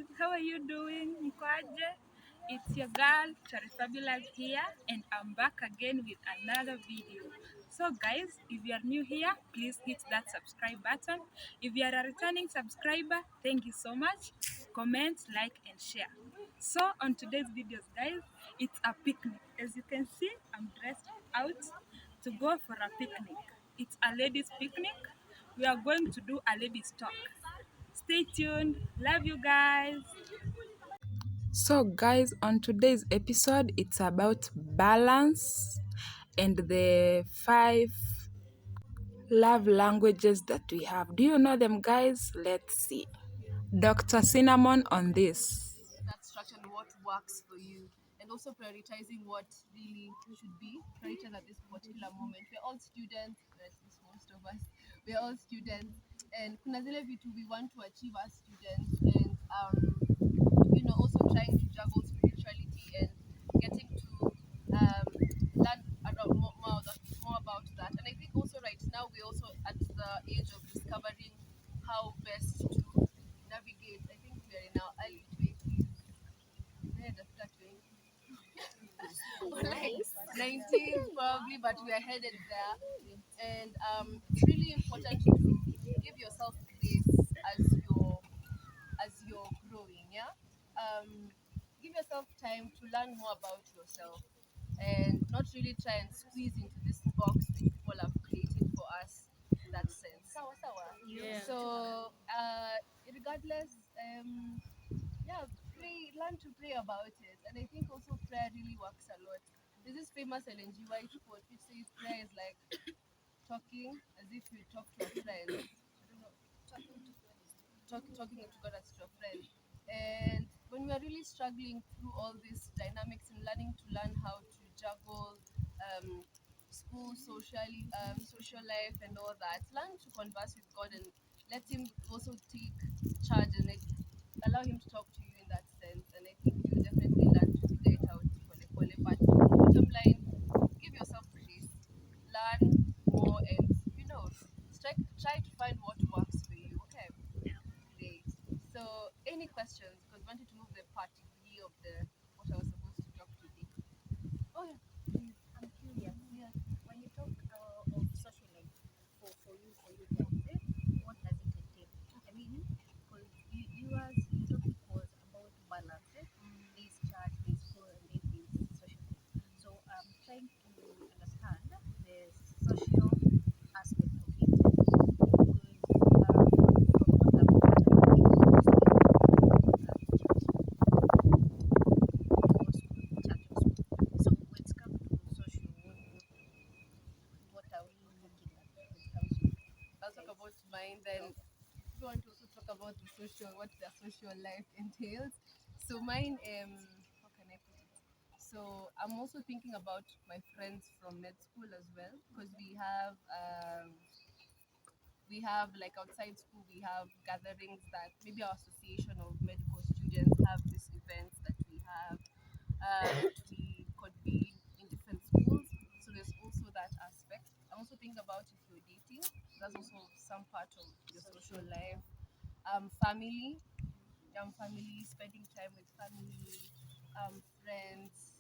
guys, how are you doing? Mkwaje? It's your girl Charifabulous here, and I'm back again with another video. So guys, if you are new here, please hit that subscribe button. If you are a returning subscriber, thank you so much. Comment, like, and share. So on today's videos, guys, it's a picnic. As you can see, I'm dressed out to go for a picnic. It's a ladies' picnic. We are going to do a ladies' talk. Stay tuned. Love you guys. So, guys, on today's episode, it's about balance and the 5 love languages that we have. Do you know them, guys? Let's see. Dr. Cinnamon on this. That structure and what works for you, and also prioritizing what really should be prioritized at this particular moment. We're all students, or at least most of us, we're all students, and kuna zile vitu we want to achieve as students, and also trying to juggle spirituality and getting to learn around more about that. And I think also right now we're also at the age of discovering how best to navigate. I think we are in our early 20s, after 20, or like 19s probably, but we are headed there. And it's really important to give yourself grace as you're growing. Yeah, give yourself time to learn more about yourself and not really try and squeeze into this box which people have created for us in that sense. Sawa, sawa. Yeah. So regardless, yeah, learn to pray about it. And I think also prayer really works a lot. There's this famous LNG White quote which says prayer is like talking as if you talk to a friend. I don't know, talking to God as to a friend. And when we are really struggling through all these dynamics and learn how to juggle school, social life, and all that, learn to converse with God and let Him also take charge and allow Him to talk to you in that sense. And I think you'll definitely learn to figure it out. Pole pole. But bottom line, give yourself grace, learn more, and try to find what works for you. Okay. Great. So, any questions? Because we wanted to move the part B of the what I was supposed to talk today. Oh yeah, please. I'm curious. Yeah. When you talk of social life for you guys, what does it entail? I mean, because your topic was about balance. This church, this school, and this social life. So I'm trying to understand the social aspect of it. Because from what I've heard, I think most people church also. So when it comes to social, what are we looking at when it comes to I'll talk about mine then. If you want to also talk about the social, what their social life entails. So mine, how can I put it? So I'm also thinking about my friends from med school as well, because we have like outside school we have gatherings that maybe our association of medical students have these events that we have, we could be in different schools, so there's also that aspect. I'm also thinking about if you're dating, that's also some part of your social life. Family, family, spending time with family, friends.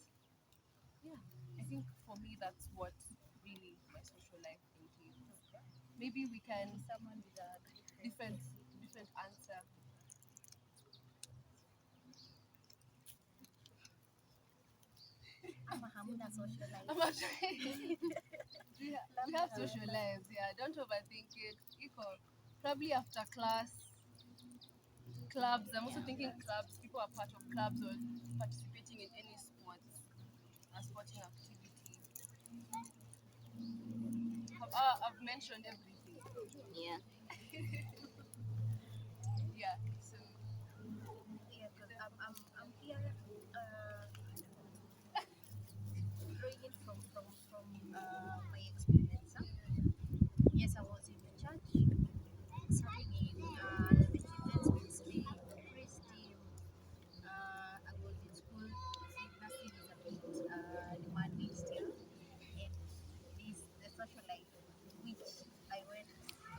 Yeah, I think for me that's what really my social life entails. Maybe we can someone with a different different answer. hamuna social life? I'm actually we have social lives, yeah. Don't overthink it. Equal. Probably after class, clubs. I'm also thinking clubs. People are part of clubs or participating in any sports, a sporting activity. I've mentioned everything. Yeah. Yeah. So Yeah, because I'm here drawing it from my experience. Yes, I was in the church, serving in the children's ministry, praise team. I was in school. See, nursing is a bit demanding still, and this the social life, which I went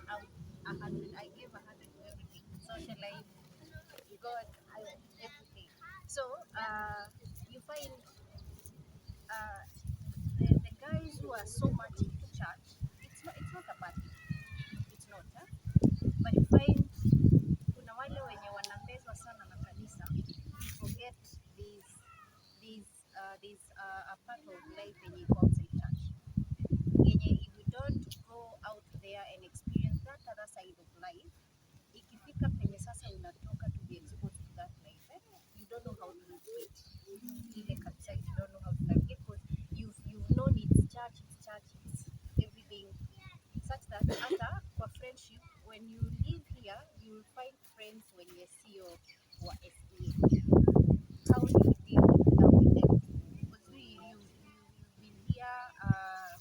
out 100. I gave 100 to everything. Social life, God, you find uh, the guys who are so much into church, it's not a bad thing. It's not, huh? But you find kuna wale wenye wanapezwa sana na kanisa, you forget these a part of life yenye iko outside church. Yenye if you don't go out there and experience that other side of life, ikifika penye sasa unatoka to be exposed to that life, you don't know how to navigate ile kabisa. You don't know how to navigate because you've known it's church, it's everything, such that hata kwa friendship, when you live here you will find friends wenye sio wa esteem. How do you deal now with them? Because you've been here,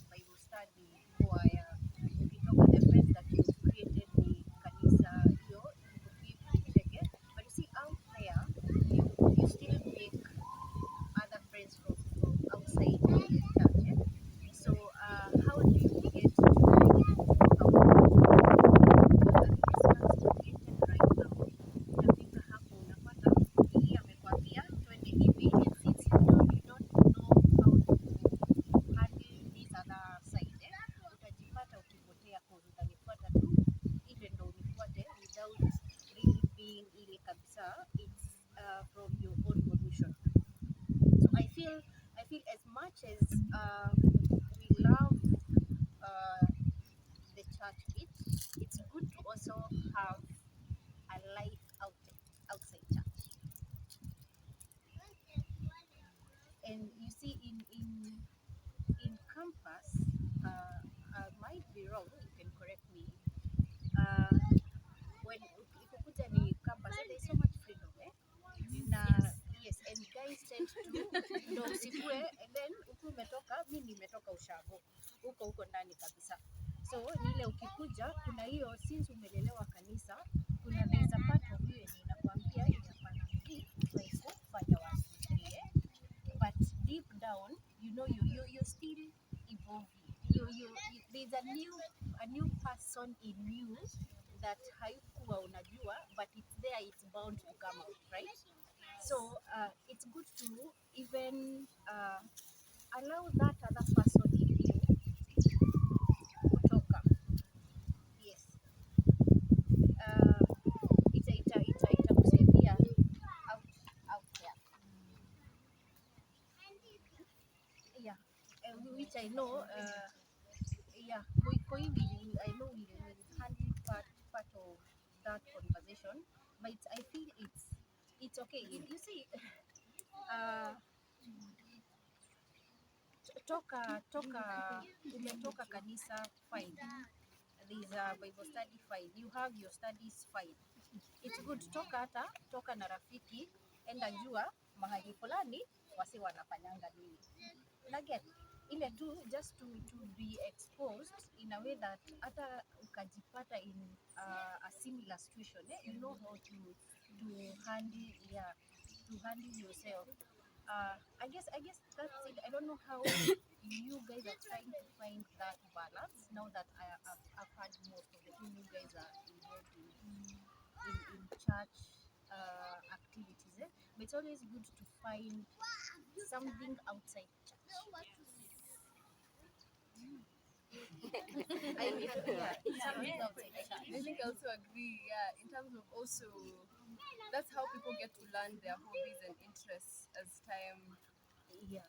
Bible study, choir, ukitoka the friends that you've created ni kanisa, hiyo ukipige. But you see out there, you still make other friends from outside the church. So how do you get to right now? Unafika hapo unapata hii amekwambia twende hivi, and since you don't know how to handle this other side, utajipata ukipotea cause utanifuata tu even though unifuate without really being ile kabisa. It's from your own volition. So I feel as much as we love the church bit, it's good to also have a life outside church. And you see, in campus, I might be wrong. You can correct me. Uh, when ikukuja ni campus, there's so much freedom, na yes, and guys tend to ndo usikue, and then huku umetoka, mi nimetoka ushago huko ndani kabisa. So nile ukikuja kuna hiyo, since umelelewa kanisa, kuna there's a part of you yenye inakwambia inafanya hivi kwa kufanya wasikie, but deep down you know you're still evolving. There's a new person in you that haikuwa unajua, but it's there, it's bound to come out, right? So it's good to even allow that other person in you kutoka. Yes. Itakusaidia out there. Yeah. Which I know, yeah, I know we'll handle part of that conversation, but I feel it's okay. You see, uh, umetoka kanisa, fine. These Bible study, fine. You have your studies, fine. It's good toka na rafiki, enda jua mahali fulani wasi wanafanyanga nini. Again, ile tu just to be exposed in a way that hata ukajipata in a similar situation, you know how to handle, yeah, to handle yourself. I guess that's it. I don't know how you guys are trying to find that balance now that I've had most of the time you guys are involved in church activities. But it's always good to find something outside church. Something outside church. I think I also agree. Yeah, in terms of also, that's how people get to learn their hobbies and interests as time. Yeah.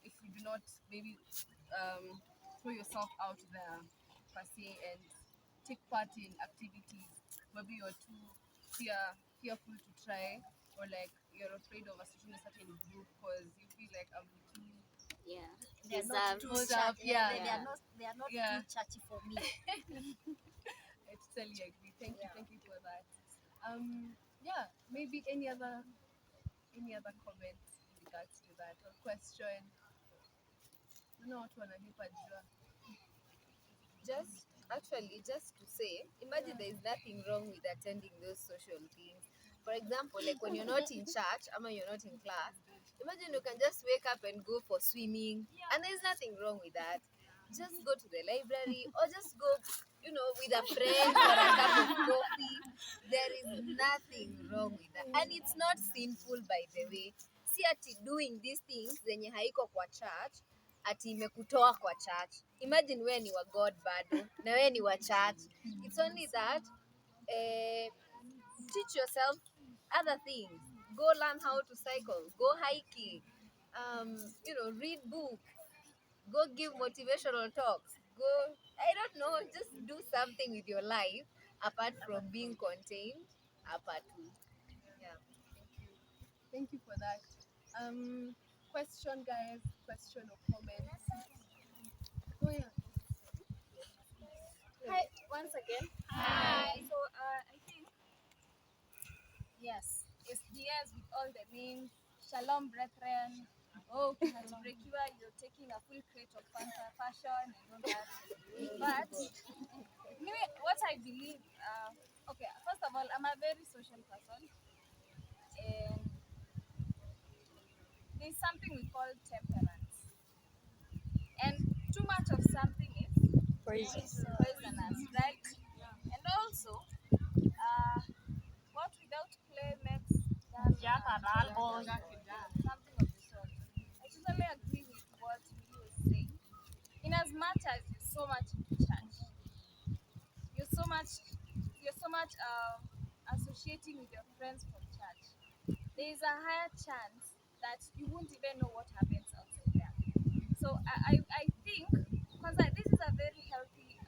If you do not maybe throw yourself out there per se and take part in activities, maybe you're too fearful to try, or like you're afraid of associating a certain group because you feel like I'm too Yeah. They're not too close churchy. up. Yeah, They are not Yeah. too churchy for me. I totally agree. Thank you for that. Yeah, maybe any other comments in regards to that or question? No, watu wananipa jua. Just to say, imagine there is nothing wrong with attending those social things. For example, like when you're not in church, or you're not in class, imagine you can just wake up and go for swimming, and there's nothing wrong with that. Just go to the library, or just go, with a friend for a cup of coffee. There is nothing wrong with that, and it's not sinful, by the way. si ati doing these things zenye haiko kwa church ati imekutoa kwa church. Imagine wewe ni wa God bado na wewe ni wa church. It's only that teach yourself other things. Go learn how to cycle, go hiking, read book, go give motivational talks, go, I don't know, just do something with your life apart from being contained apart. Yeah. Thank you for that. Question, guys. Question or comments? Oh yeah. Hi, once again. Hi. So I think yes, it's DS with all the names. Shalom, brethren. Oh, Brekiwa, you're taking a full crate of Fanta fashion and all that. But me, what I believe, okay, first of all, I'm a very social person, and there's something we call temperance, and too much of something is poisonous, right? And also, what without play makes Jack and something of the sort. I totally agree with what Willie was saying. In as much as you're so much into church, you're so much associating with your friends from church, there is a higher chance that you won't even know what happens outside there. So I think, because this is a very healthy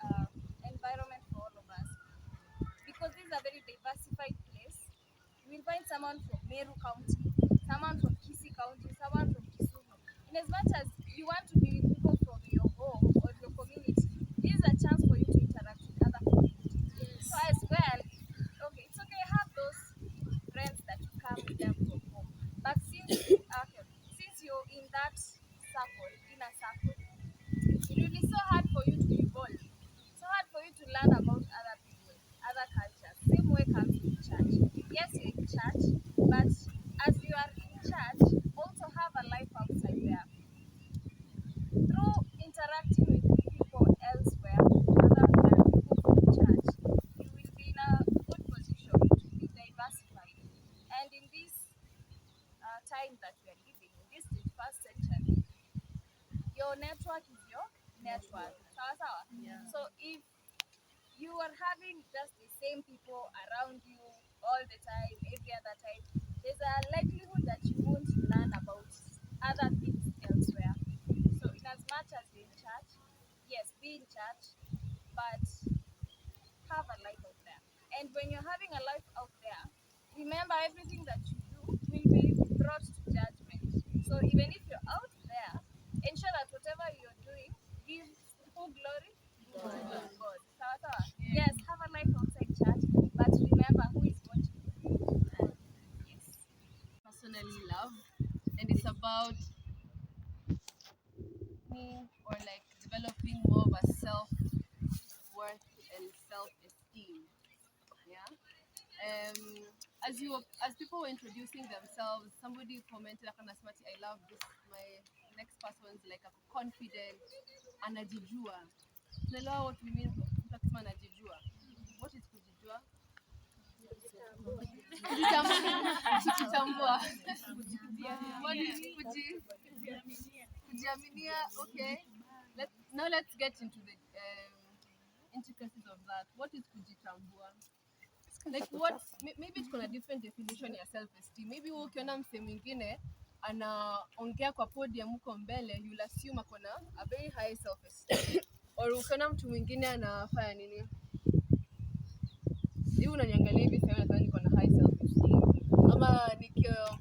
environment for all of us, because this is a very diversified place. You will find someone from Meru County, someone from Kisii County, someone from Kisumu. In as much as you want to be with people from your home or your community, this is a chance for you to interact with other communities. So as well, okay, it's okay, have those friends that you come with them from home. But since you're in that circle, inner circle, it will be so hard for you to evolve. So hard for you to learn about other people, other cultures. Same way comes in church. Yes, you're in church, but as you are in church, also have a life outside there. Through interacting with people elsewhere, other than people from church, you will be in a good position to be diversified. And in this time that we are living, in this 21st century, your network is your network. Sawa sawa? So if you are having just the same people around you all the time, every other time, there's a likelihood that you won't learn about other things elsewhere. So in as much as you're in church, yes, be in church, but have a life out there. And when you're having a life out there, remember everything that you do will be brought to judgment. So even if you're out there, ensure that whatever you're doing gives full glory to God. Sawa sawa? Yes, have a life outside church, but remember who is watching you. Yes. Personally love, and it's about me or like developing more of a self-worth and self-esteem. Yeah. As people were introducing themselves, somebody commented akanasema ati, I love this, my next person's like a confident, anajijua. Tunaelewa what we mean mtu akisema anajijua. What is kujijua? Kujitambua. What is kujiaminia? Okay. Let's get into the intricacies of that. What is kujitambua? Like what, maybe tuko na different definition ya self esteem. Maybe wewe ukiona msee mwingine anaongea kwa podium huko mbele, you'll assume akona a very high self esteem. Or ukiona mtu mwingine anafanya nini, hivi unaniangalia hivi sasa nadhani niko na high self esteem. Ama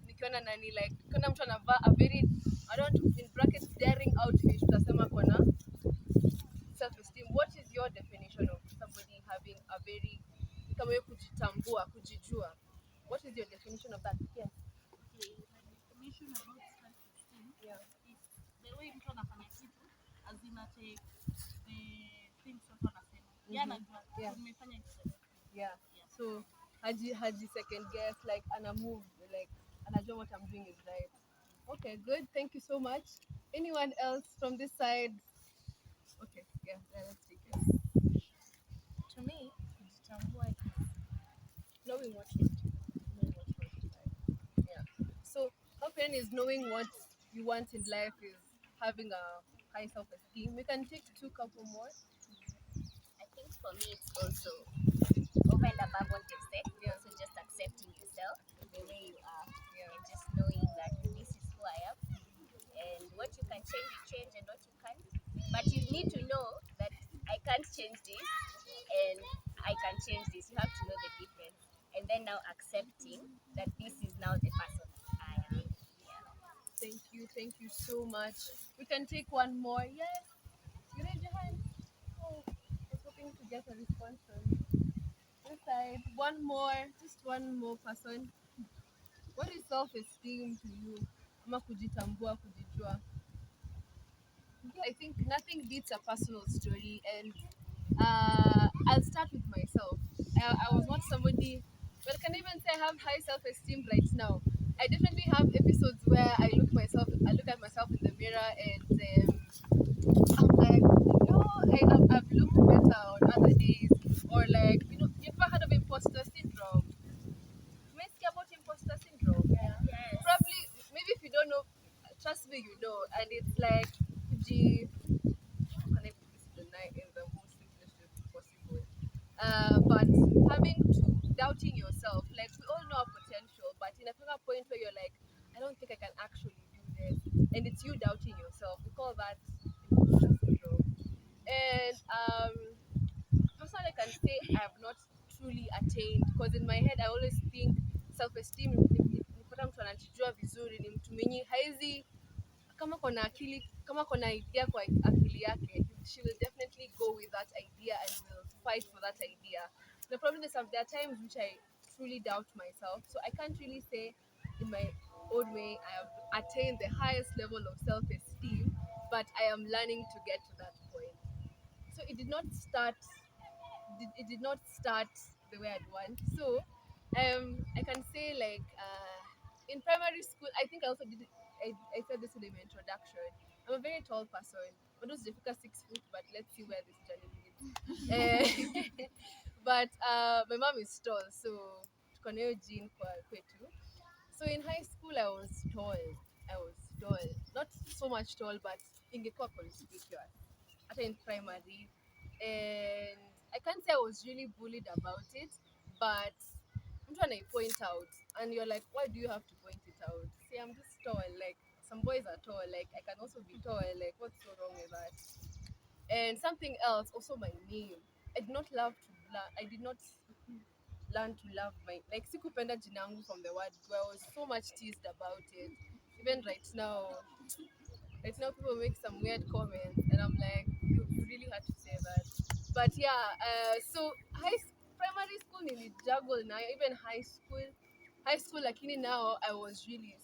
nikiona nani, like kuna mtu anavaa a very, I don't want to in brackets daring outfit, tutasema kuna self esteem. What is your definition of somebody having a very, kama wewe kujitambua, kujijua? What is your definition of that? Yes. Okay, my definition about self-esteem Yeah. is the way mtu anafanya kitu as in ate the things watu wanasema. Yeye anajua Yeah. nimefanya it correctly. Yeah. So haji second guess, like ana move, like anajua what I'm doing is right. Okay, good. Thank you so much. Anyone else from this side? Okay, yeah, let's take it. To me, kujitambua is Knowing what you're doing. Knowing what you're doing. Yeah. So how opinion is knowing what you want in life is having a high self-esteem. We can take two couple more. I think for me it's also over and above what you've said. Yeah. Also just accepting yourself the way you are, Yeah. and just knowing that this is who I am, and what you can change, you change, and what you can't. But you need to know that I can't change this, and I can change this. You have to know the difference, and then now accepting that this is now the person I am. Yeah. Thank you so much. We can take one more. Yes, you raise your hand. Oh, I was hoping to get a response from you. This side, one more, just one more person. What is self-esteem to you? Ama kujitambua, kujijua. I think nothing beats a personal story, and I'll start with myself. I was not somebody. Well, can I even say I have high self-esteem right now? I definitely have episodes where I look at myself in the mirror, and I'm like, I've looked better on other days, or like, you've ever heard of imposter syndrome? You may see about imposter syndrome. Yes. Probably, maybe if you don't know, trust me, you know. And it's like, kuji, how can I put this in the most simplest way possible? But having to doubting yourself, like we all know our potential, but in a certain point where you're like, I don't think I can actually do this, and it's you doubting yourself. We call that imposter syndrome. And personally, I can say I have not truly attained, because in my head I always think self-esteem nipata mtu anajijua vizuri ni mtu mwenye haizi kama kona idea kwa akili yake, she will definitely go with that idea and will fight for that idea. The problem is there are times which I truly doubt myself, so I can't really say in my own way I have attained the highest level of self-esteem, but I am learning to get to that point. So it did not start the way I'd want. So I can say like in primary school, I think I also did. I said this in my introduction. I'm a very tall person. I don't just 6 foot, but let's see where this journey leads. But my mom is tall, so tuko na hiyo gene kwa kwetu. So in high school, I was tall. I was tall, not so much tall, but ingekuwa conspicuous. Hata in primary, and I can't say I was really bullied about it, but mtu anai-point out, and you're like, why do you have to point it out? See, I'm just tall. Like some boys are tall. Like I can also be tall. Like what's so wrong with that? And something else, also my name. I did not love to. I did not learn to love my like sikupenda jina yangu from the word go. I was so much teased about it. Even right now people make some weird comments, and I'm like, you really had to say that. But yeah, so primary school nearly juggle now, even high school lakini now I was really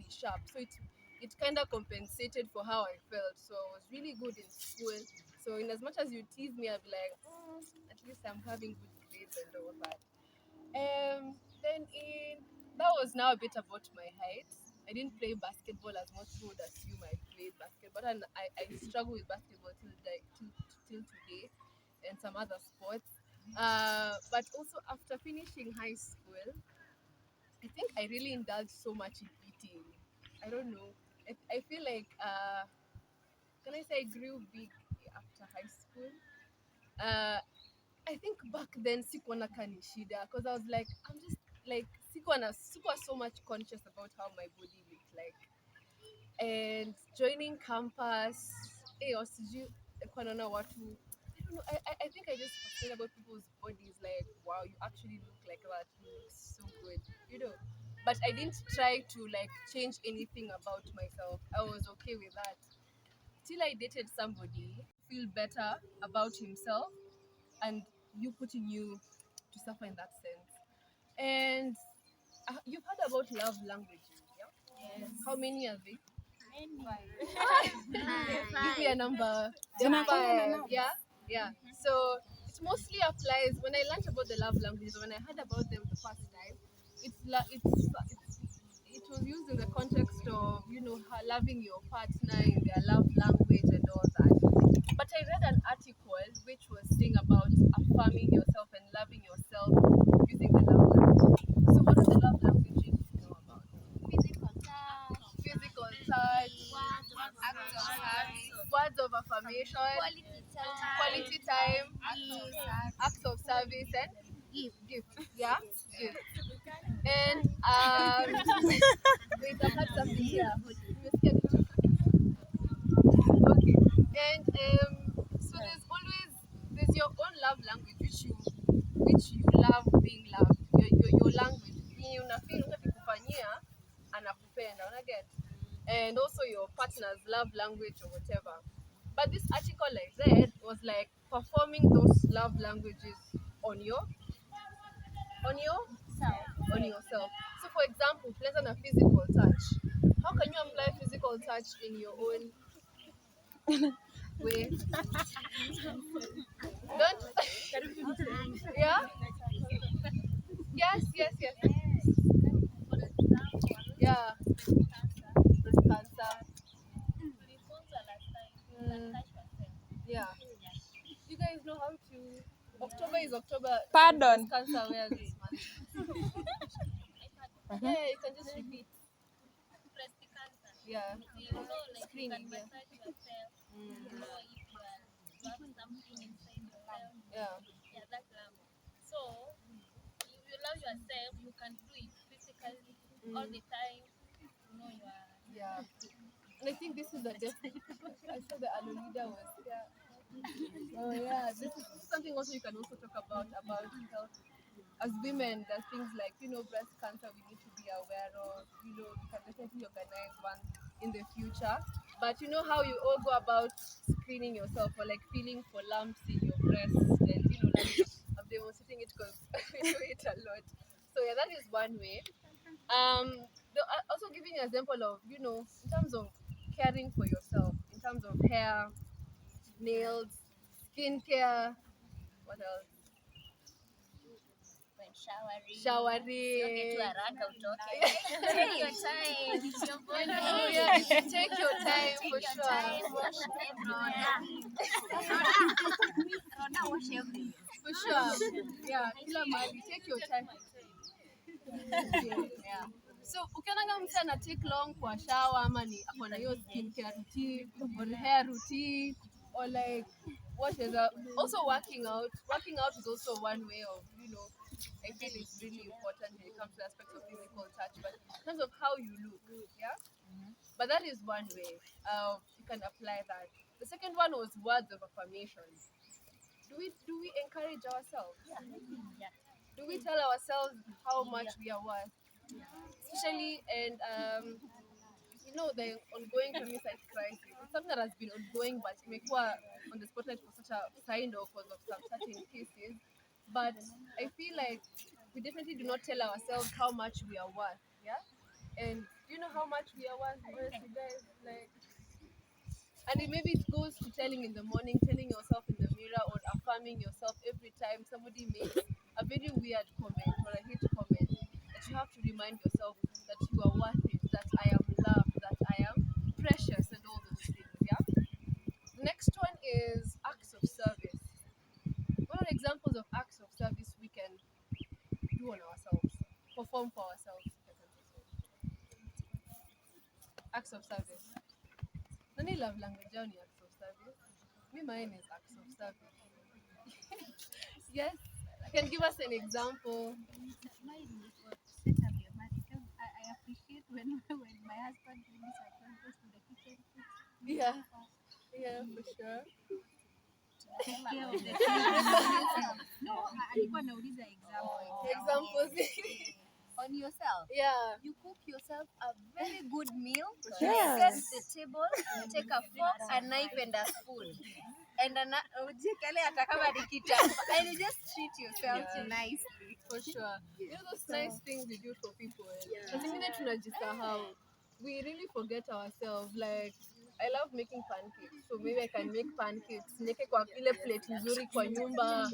sharp, so it kind of compensated for how I felt. So I was really good in school. So in as much as you tease me, I'd be like, at least I'm having good grades and all that. Then that was now a bit about my height. I didn't play basketball as most people would assume I played basketball, and I struggle with basketball till today, and some other sports. But also after finishing high school, I think I really indulged so much in eating. I don't know. I feel like can I say I grew big after high school? Uh, I think back then sikuwa na kanishida, because I was like, I'm just like sikuwa so much conscious about how my body looked like. And joining campus, or sijui kwa naona watu, I don't know, I think I just fascinated about people's bodies, like wow, you actually look like that, you look so good. But I didn't try to like change anything about myself. I was okay with that till I dated somebody feel better about himself, and you putting you to suffer in that sense. And you've heard about love languages, yeah? Yes. How many are they? Fine. Give me a number. Zinakuanga na 5. numbers. Yeah. So it mostly applies when I learned about the love languages. When I heard about them the first time, it was used in the context of loving your partner in their love language and all that. But I read an article which was saying about affirming yourself and loving yourself using the love language. So what are the love languages you know about? Physical touch. words of affirmation, quality time, acts of service, and gift. Yeah, gift. And wait, I've had something here. Okay. And so there's your own love language which you love being loved. Your language. Yenye unafeel unakikufanyia anakupenda, unaget? And also your partner's love language or whatever. But this article I read was like performing those love languages on yourself. So for example, pleasant and physical touch. How can you apply physical touch in your own way? Don't yeah? Yes. Yeah. Breast cancer. Yeah. You guys know how to October is October Pardon. breast cancer awareness month. Yeah, you can just repeat. Yeah. Screening, yeah. Yeah. Yeah. And I think this is the I saw the Alu leader was here. Oh yeah, this is something also you can also talk about health. As women, there's things like, breast cancer we need to be aware of. We can definitely organize one in the future. But you know how you all go about screening yourself or like feeling for lumps in your breast and like I'm demonstrating it because we do it a lot. So yeah, that is one way. Also giving an example of, in terms of caring for yourself, in terms of hair, nails, skincare, what else? Showering. Take your time. It's your body. Oh yeah, take your time for sure. Wash everything. For sure. Yeah, kila mahali, take your time. Yeah. So ukiona mtu ana take long kwa shower ama ni ako na hiyo skincare routine or hair routine or like what is that? Also working out. Working out is also one way of, I feel it's really important when it comes to aspects of physical touch, but in terms of how you look, yeah. But that is one way. You can apply that. The second one was words of affirmation. Do we encourage ourselves? Do we tell ourselves how much we are worth? Especially and the ongoing femicide crisis. It's something that has been ongoing, but imekuwa on the spotlight for such a sign of because of some certain cases. But I feel like we definitely do not tell ourselves how much we are worth. Yeah, and do you know how much we are worth, honestly, guys? Like, and maybe it goes to telling in the morning, telling yourself in the mirror, or affirming yourself every time somebody makes a very weird comment or a hate comment. That you have to remind yourself that you are worth it, that I am loved, that I am precious, and all those things. Yeah. The next one is acts of service. What are examples of acts of service we can do on ourselves, perform for ourselves? Acts of service. Nani love language yao ni acts of service? Me, mine is acts of service. Yes, can give us an example. Mine is for set up your marriage. I appreciate when my husband brings our goes to the kitchen. Yeah, for sure. Take care of the children. No, alikuwa anauliza Examples. on yourself. Yeah. You cook yourself a very good meal. Yes. Set the table. Take a fork, a knife, and a spoon. And and you just treat yourself nicely. For sure. You know those nice things we do for people. Because immediately tunajisahau. We really forget ourselves. Like, I love making pancakes. So maybe I can make pancakes. Nieke kwa ile plate nzuri kwa nyumba.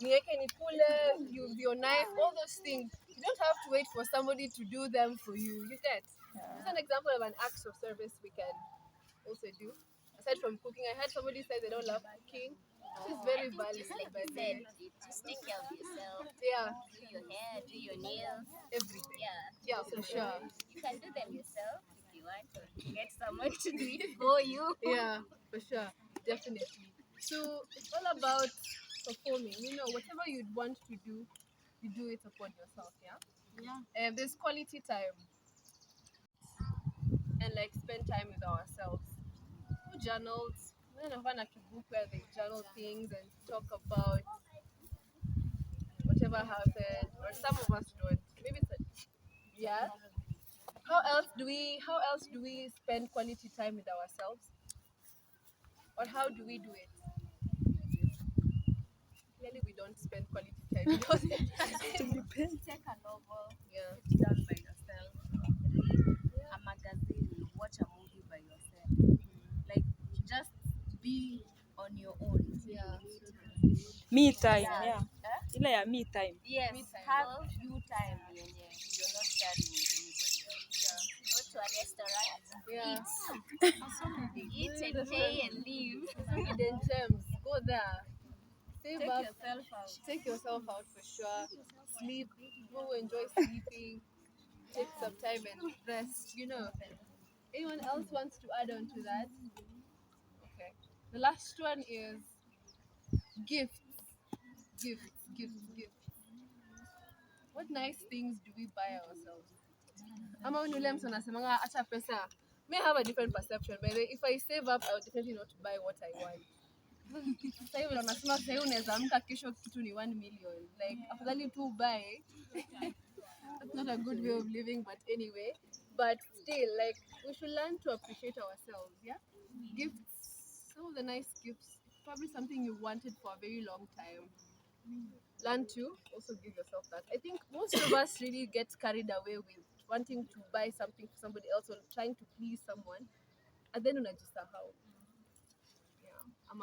Nieke nikule, use your knife, all those things. You don't have to wait for somebody to do them for you. You get? It's an example of an act of service we can also do. Aside from cooking, I heard somebody say they don't love cooking. This is very valid. Just like you said, just take care of yourself. Yeah, Do your hair, do your nails. everything. Yeah. Yeah, for sure. You can do them yourself you want, or get someone to do it for you. Yeah, for sure, definitely. So it's all about performing. You know, whatever you'd want to do, you do it upon yourself. Yeah. Yeah. There's quality time and like spend time with ourselves. Who journals? None of a book where they journal things and talk about whatever happened, or some of us don't. Maybe it's yeah. How else do we spend quality time with ourselves? Or how do we do it? Clearly we don't spend quality time with ourselves. Take a novel, Yeah. sit down by yourself, read a magazine, watch a movie by yourself. Like, just be on your own. Yeah. Me time, Yeah. yeah. Eh? Ile ya me time. Yes, Me time. have you time yenye you're not sharing with anybody else. Go to a restaurant, Yeah. eat and pay and leave. Hidden gems. Go there. Save Take up. yourself out. Take yourself out for sure. Sleep. People who enjoy sleeping. Take some time and rest. You know. Anyone else wants to add on to that? Okay. The last one is gifts. Gifts. What nice things do we buy ourselves? Ama huyu ni ule mtu anasemanga acha pesa. May have a different perception. But if I save up, I will definitely not buy what I want. Sasa hivi wanasema sasa hivi unaweza amka kesho kitu ni 1 million. Like afadhali tu buy. That's not a good way of living, but anyway. But still, like we should learn to appreciate ourselves, yeah? Gifts, some of the nice gifts, probably something you wanted for a very long time. Learn to also give yourself that. I think most of us really get carried away with wanting to buy something for somebody else or trying to please someone, and then unajisahau. Yeah, I'm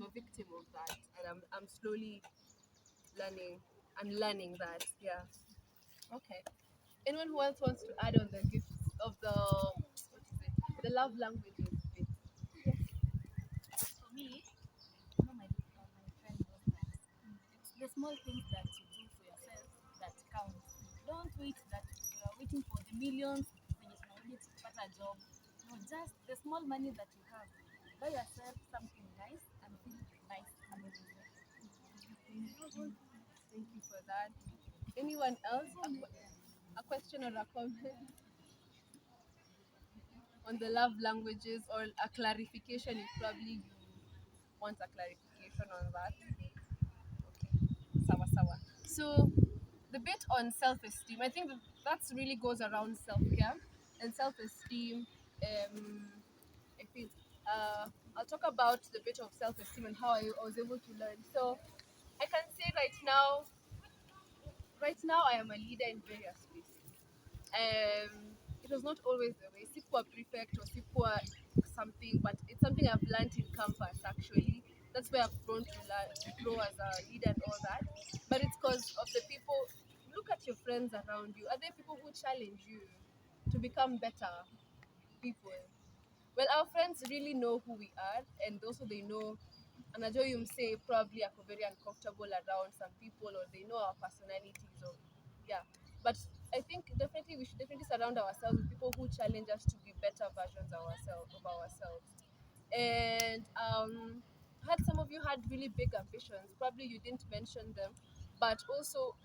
a victim of that, and I'm slowly learning. I'm learning that. Yeah. Okay. Anyone who else wants to add on the gifts of the what is it? The love languages bit. For me, my friend knows that it's the small things that you do for yourself that count. Don't wait that you are waiting for the millions when you can only get a job. No, just the small money that you have. Buy yourself something nice and feel nice about yourself. Thank you for that. Anyone else? A question or a comment on the love languages or a clarification if probably you want a clarification on that. Okay. Sawa sawa. So the bit on self-esteem, I think that really goes around self-care and self-esteem. I think I'll talk about the bit of self-esteem and how I was able to learn. So I can say right now I am a leader in various spaces. It was not always the way. Sikuwa prefect or sikuwa something, but it's something I've learned in campus actually. That's where I've grown to learn, to grow as a leader and all that. But it's because of the people. Look at your friends around you. Are there people who challenge you to become better people? Well, our friends really know who we are, and also they know. And I know you say probably are very uncomfortable around some people, or they know our personalities, or yeah. But I think definitely we should definitely surround ourselves with people who challenge us to be better versions of ourselves. And had some of you had really big ambitions. Probably you didn't mention them, but also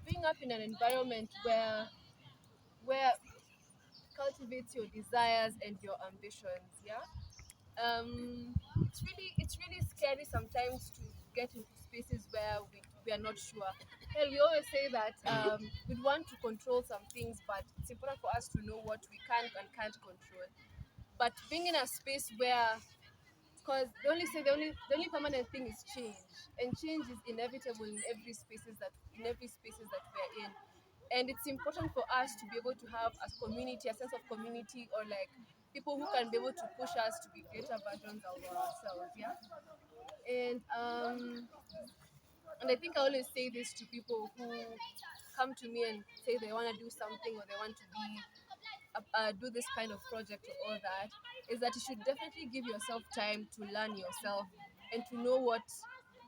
being up in an environment where cultivates your desires and your ambitions. Yeah. It's really scary sometimes to get into spaces where we are not sure. Hell, we always say that we want to control some things, but it's important for us to know what we can and can't control. But being in a space where, because the only permanent thing is change, and change is inevitable in every spaces that we're in, and it's important for us to be able to have a community, a sense of community, or like people who can be able to push us to be greater versions of ourselves. Yeah. And I think I always say this to people who come to me and say they want to do something or they want to be do this kind of project or all that, is that you should definitely give yourself time to learn yourself and to know what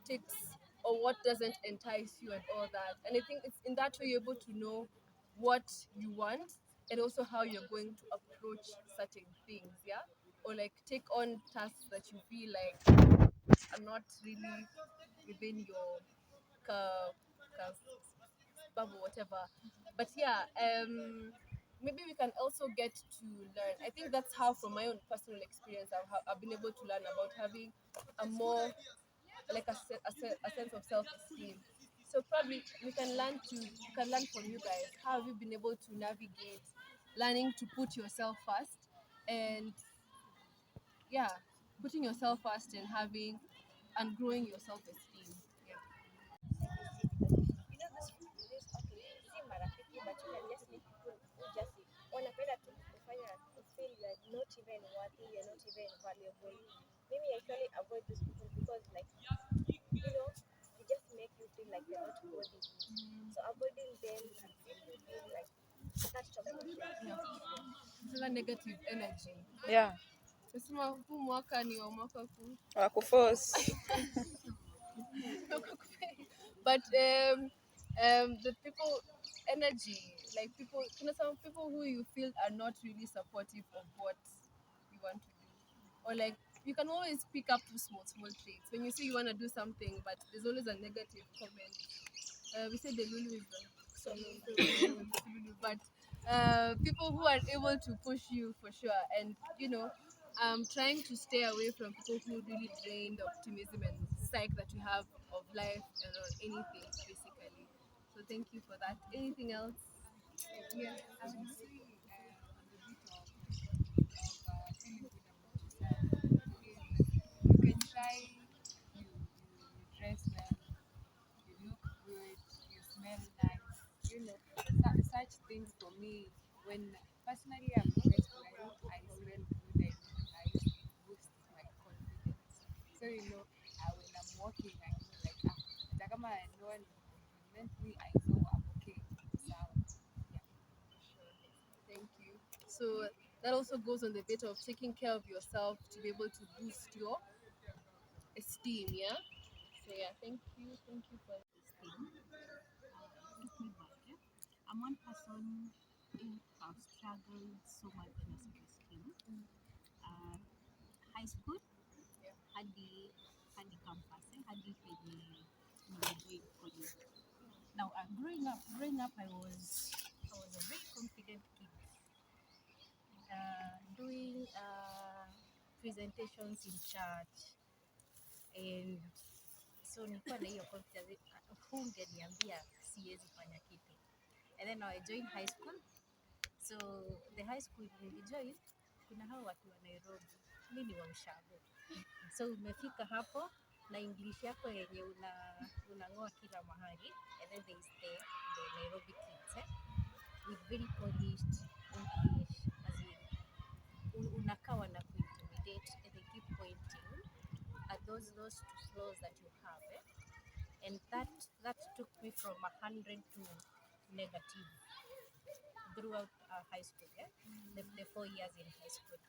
ticks or what doesn't entice you and all that. And I think it's in that way you're able to know what you want and also how you're going to approach certain things, yeah, or like take on tasks that you feel like are not really within your ca- bubble, whatever. But yeah, maybe we can also get to learn. I think that's how, from my own personal experience, I've been able to learn about having a more like a sense of self-esteem. So probably we can learn from you guys. How have you been able to navigate learning to put yourself first, and yeah, putting yourself first and having and growing your self-esteem. Yeah. You know, this okay, si marafiki, but you can just meet people who just wanapenda tu kufanya to feel you are not even worthy, you're not even valuable. Maybe actually avoid those people because like they just make you feel like you're not worthy. So avoiding them can make you feel like that toxic. Yeah. Sina negative energy. Yeah. Nasema huu mwaka ni wa mwaka ku Wakuforce. but the people energy, like people, some people who you feel are not really supportive of what you want to do, or like you can always pick up those small traits when you say you want to do something, but there's always a negative comment. We say the lulu is but people who are able to push you for sure, and trying to stay away from people who really drain the optimism and psych that you have of life and anything basically. So thank you for that. Anything else? Yeah, I would say on the bit of feeling good about yourself. You can try, you dress well, you look good, you smell nice. Such things for me. When personally I'm dressed well, I smell good, I look nice, it boosts my confidence. So when I'm walking, I know like hata kama no one compliment me, I know I'm okay. So yeah. Thank you. So that also goes on the bit of taking care of yourself to be able to boost your esteem, yeah. So yeah, thank you for Esteem. Took me back. Yeah? I'm one person who have struggled so much na self-esteem. High school, hadi campus, hadi penye nimejoin college. Now, growing up, I was a very confident kid. Doing presentations in church, and so nilikuwa na hiyo confidence, hungeniambia siwezi fanya kitu. And then I joined high school. So the high school nilijoin, kuna hao watu wa Nairobi, mimi ni wa Ushago. So umefika hapo na English yako yenye unang'oa kila mahali, and then there is the Nairobi kids with very polished English, as in unakaa wana kuintimidate, and they keep pointing at those two flaws that you have, and that took me from 100 to negative throughout high school, the 4 years in high school.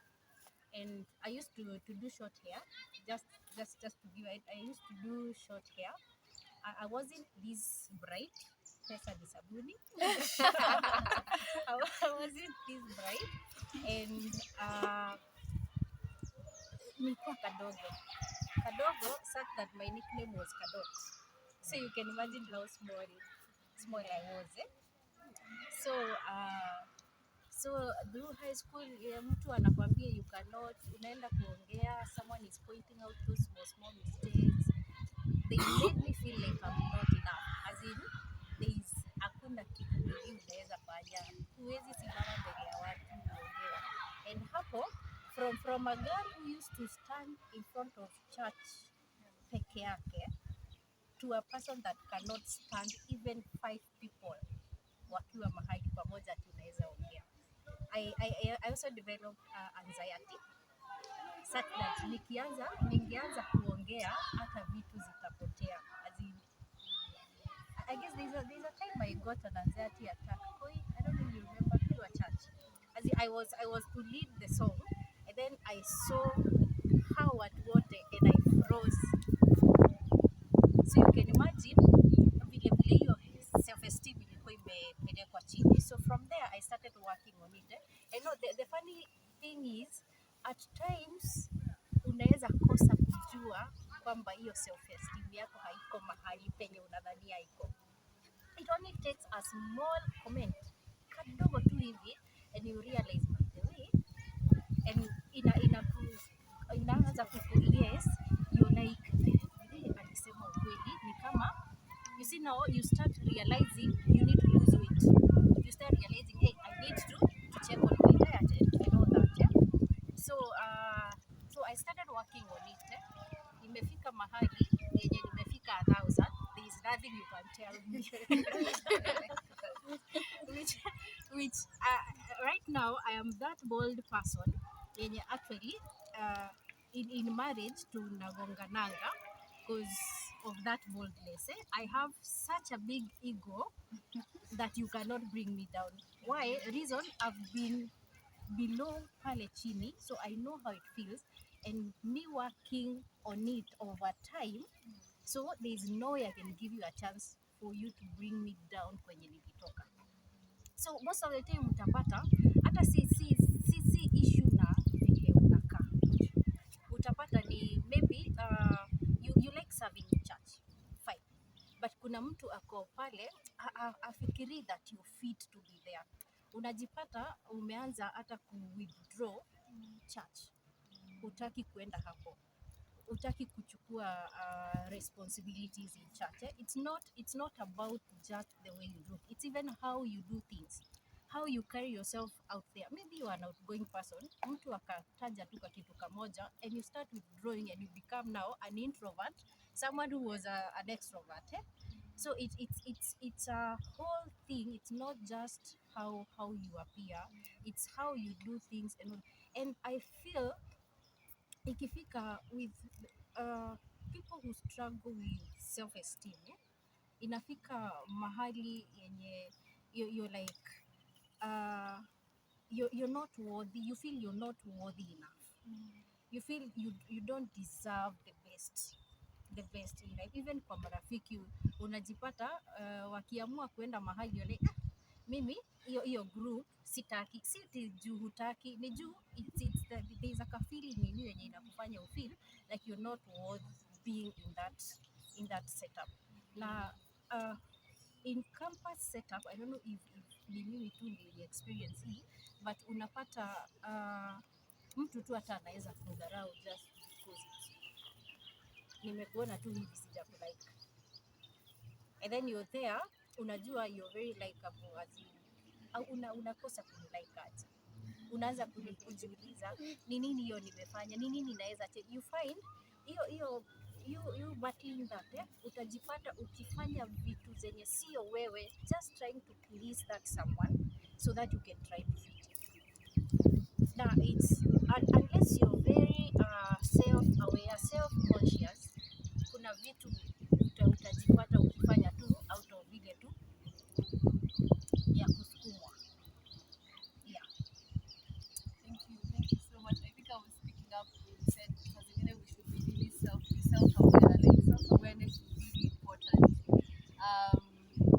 And I used to do short hair, just to give it. I used to do short hair. I wasn't this bright. Pesa ni sabuni. I wasn't this bright, and nilikuwa kadogo, such that my nickname was Kadot. So you can imagine how small I was. So through high school, mtu anakwambia you cannot, unaenda kuongea, someone is pointing out those small mistakes. They made me feel like I'm not enough. As in, hakuna kitu kingine unaweza fanya. Huwezi simama mbele ya watu kuongea. And hapo, from a girl who used to stand in front of church peke yake, to a person that cannot stand even 5 people wakiwa mahali pamoja tunaweza ongea. I also developed anxiety, such that ningeanza kuongea hata vitu zitapotea. As in, I guess there's a time I got an anxiety attack. I don't know if you remember to a church. As in, I was to lead the song, and then I saw how at water, and I froze. So you can imagine vile hiyo self-esteem ilikuwa imepelekwa chini. So from there I started working on it. And no, the funny thing is at times unaweza kosa kujua kwamba hiyo self esteem yako haiko mahali penye unadhania iko. It only takes a small comment kadogo tu hivi and you realize by the way, and inaanza yes, you like alisema ukweli. Ni kama you see now you start realizing you need to lose weight. You start realizing, hey, I need to check on my diet and all that. Yeah? So I started working on it. Nimefika mahali yenye nimefika 1,000. There is nothing you can tell me. which right now I am that bold person yenye actually in marriage tunagongananga because of that boldness. I have such a big ego that you cannot bring me down. Why? Reason, I've been below pale chini, so I know how it feels, and me working on it over time, so there is no way I can give you a chance for you to bring me down kwenye nilitoka. So most of the time utapata hata si issue na vile unakaa. Utapata ni maybe you like serving in church, fine, but kuna mtu ako pale afikiri that you fit to be there. Unajipata umeanza hata ku withdraw church, utaki kuenda hapo, utaki kuchukua responsibilities in church. It's not about just the way you look, it's even how you do things, how you carry yourself out there. Maybe you are an outgoing person, mtu akataja tu kitu kamoja and you start withdrawing and you become now an introvert, someone who was an extrovert. So it's a whole thing. It's not just how you appear, it's how you do things. And I feel ikifika with people who struggle with self-esteem, inafika mahali yenye you're like you're not worthy. You feel you're not worthy enough. You feel you don't deserve the best in life. Even kwa marafiki unajipata wakiamua kuenda mahali you're like, mimi hiyo group sitaki, si juu hutaki, ni juu there is a feeling in you yenye inakufanya ufeel like you're not worth being in that setup. Na in campus setup, I don't know if ni mimi tu nili experience hii, but unapata mtu tu hata anaweza kudharau just because nimekuona tu hivi sijakulike, and then you're there, unajua you're very likeable as in unakosa kunilike aje, unaanza kujiuliza ni nini hiyo nimefanya, ni nini naweza change. You find you battling that, utajipata ukifanya vitu zenye sio wewe, just trying to please that someone so that you can try to fit in. Now it's unless you're very self-aware, self-conscious, kuna vitu utajipata ukifanya tu out of vile tu ya kusukumwa. Yeah. Thank you so much. I think I was picking up when you said we should be really self-aware. Like self-awareness is really important.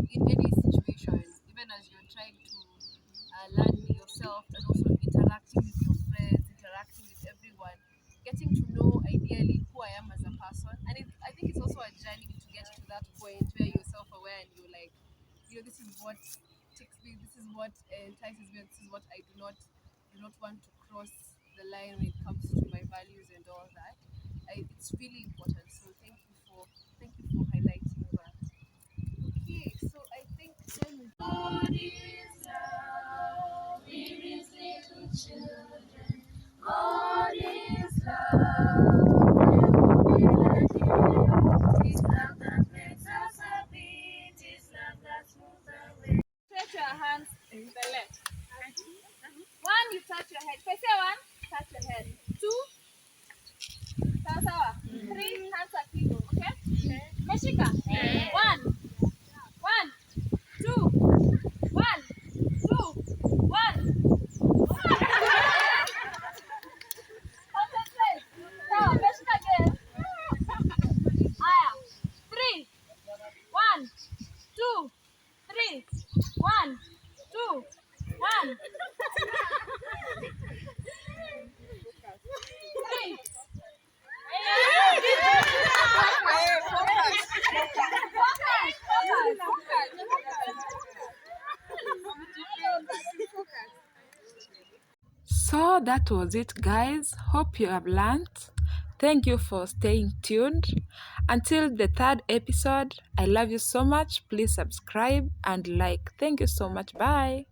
In any situation, even as you're trying to learn yourself and also interacting with your friends, interacting with everyone, getting to know ideally who I am as a person. And I think it's also a journey to get to that point where you're self-aware and you're like, this is what ticks me, this is what entices me, this is what I do not want to cross the line when it comes to my values and all that. It's really important. So thank you for highlighting that. Okay, so I think then God is love, we is little children. God is love, where would we let Him? It's love that makes us happy, it's love that moves away. Stretch your hands to the left. One, you touch your head. If I say one, touch your head. Two, sawa. Three, hands are clean. Okay? Meshika. One, two, one, two, one. Concentrate. Sawa, meshika again. Aya. Three, one, two, three, one, two, one, So that was it, guys. Hope you have learned. Thank you for staying tuned. Until the third episode, I love you so much. Please subscribe and like. Thank you so much. Bye.